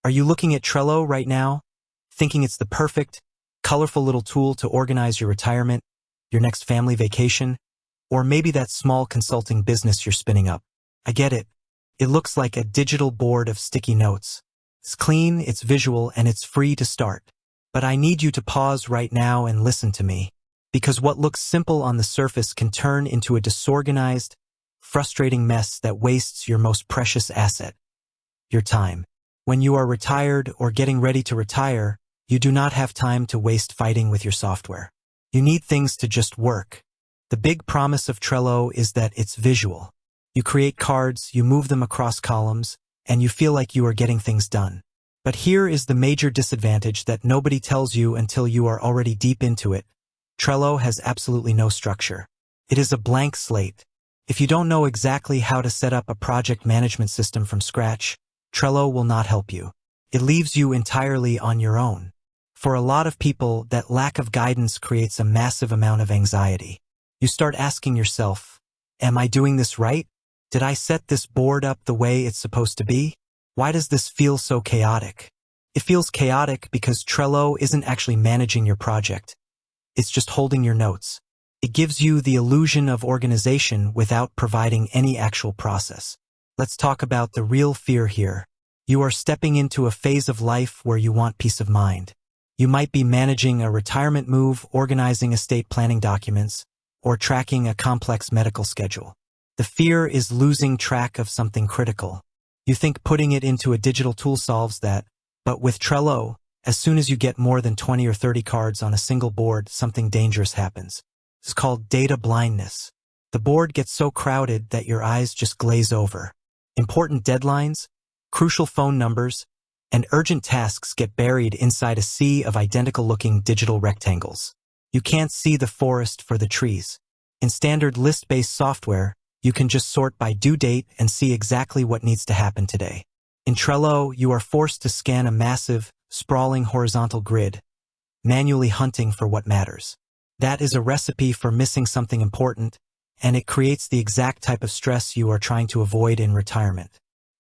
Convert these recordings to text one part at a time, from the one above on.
Are you looking at Trello right now, thinking it's the perfect, colorful little tool to organize your retirement, your next family vacation, or maybe that small consulting business you're spinning up? I get it. It looks like a digital board of sticky notes. It's clean, it's visual, and it's free to start. But I need you to pause right now and listen to me, because what looks simple on the surface can turn into a disorganized, frustrating mess that wastes your most precious asset, your time. When you are retired or getting ready to retire, you do not have time to waste fighting with your software. You need things to just work. The big promise of Trello is that it's visual. You create cards, you move them across columns, and you feel like you are getting things done. But here is the major disadvantage that nobody tells you until you are already deep into it. Trello has absolutely no structure. It is a blank slate. If you don't know exactly how to set up a project management system from scratch, Trello will not help you. It leaves you entirely on your own. For a lot of people, that lack of guidance creates a massive amount of anxiety. You start asking yourself, am I doing this right? Did I set this board up the way it's supposed to be? Why does this feel so chaotic? It feels chaotic because Trello isn't actually managing your project. It's just holding your notes. It gives you the illusion of organization without providing any actual process. Let's talk about the real fear here. You are stepping into a phase of life where you want peace of mind. You might be managing a retirement move, organizing estate planning documents, or tracking a complex medical schedule. The fear is losing track of something critical. You think putting it into a digital tool solves that, but with Trello, as soon as you get more than 20 or 30 cards on a single board, something dangerous happens. It's called data blindness. The board gets so crowded that your eyes just glaze over. Important deadlines, crucial phone numbers, and urgent tasks get buried inside a sea of identical-looking digital rectangles. You can't see the forest for the trees. In standard list-based software, you can just sort by due date and see exactly what needs to happen today. In Trello, you are forced to scan a massive, sprawling horizontal grid, manually hunting for what matters. That is a recipe for missing something important, and it creates the exact type of stress you are trying to avoid in retirement.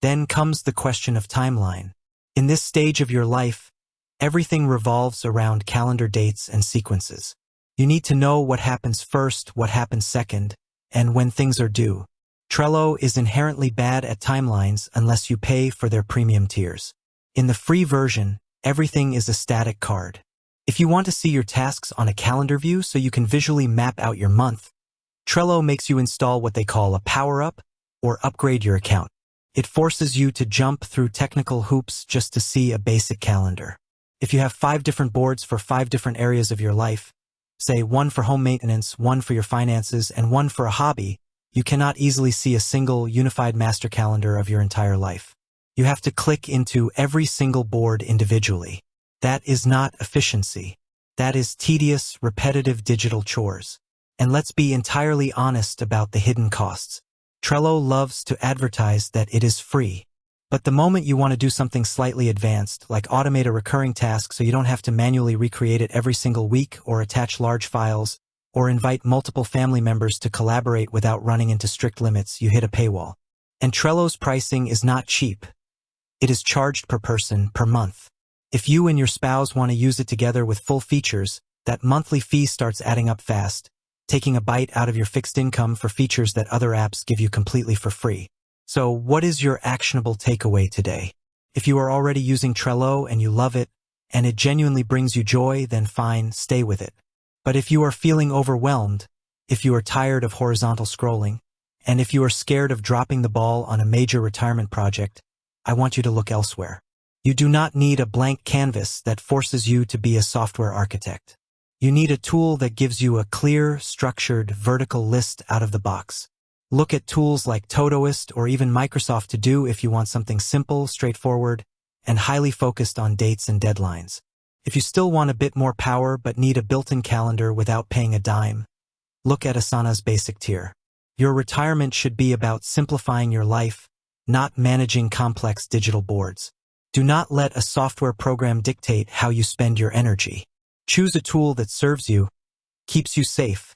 Then comes the question of timeline. In this stage of your life, everything revolves around calendar dates and sequences. You need to know what happens first, what happens second, and when things are due. Trello is inherently bad at timelines unless you pay for their premium tiers. In the free version, everything is a static card. If you want to see your tasks on a calendar view so you can visually map out your month, Trello makes you install what they call a power-up or upgrade your account. It forces you to jump through technical hoops just to see a basic calendar. If you have 5 different boards for 5 different areas of your life, say one for home maintenance, one for your finances, and one for a hobby, you cannot easily see a single unified master calendar of your entire life. You have to click into every single board individually. That is not efficiency. That is tedious, repetitive digital chores. And let's be entirely honest about the hidden costs. Trello loves to advertise that it is free. But the moment you want to do something slightly advanced, like automate a recurring task so you don't have to manually recreate it every single week, or attach large files, or invite multiple family members to collaborate without running into strict limits, you hit a paywall. And Trello's pricing is not cheap. It is charged per person, per month. If you and your spouse want to use it together with full features, that monthly fee starts adding up fast, taking a bite out of your fixed income for features that other apps give you completely for free. So what is your actionable takeaway today? If you are already using Trello and you love it, and it genuinely brings you joy, then fine, stay with it. But if you are feeling overwhelmed, if you are tired of horizontal scrolling, and if you are scared of dropping the ball on a major retirement project, I want you to look elsewhere. You do not need a blank canvas that forces you to be a software architect. You need a tool that gives you a clear, structured, vertical list out of the box. Look at tools like Todoist or even Microsoft To Do if you want something simple, straightforward, and highly focused on dates and deadlines. If you still want a bit more power but need a built-in calendar without paying a dime, look at Asana's basic tier. Your retirement should be about simplifying your life, not managing complex digital boards. Do not let a software program dictate how you spend your energy. Choose a tool that serves you, keeps you safe,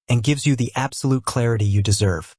and gives you the absolute clarity you deserve.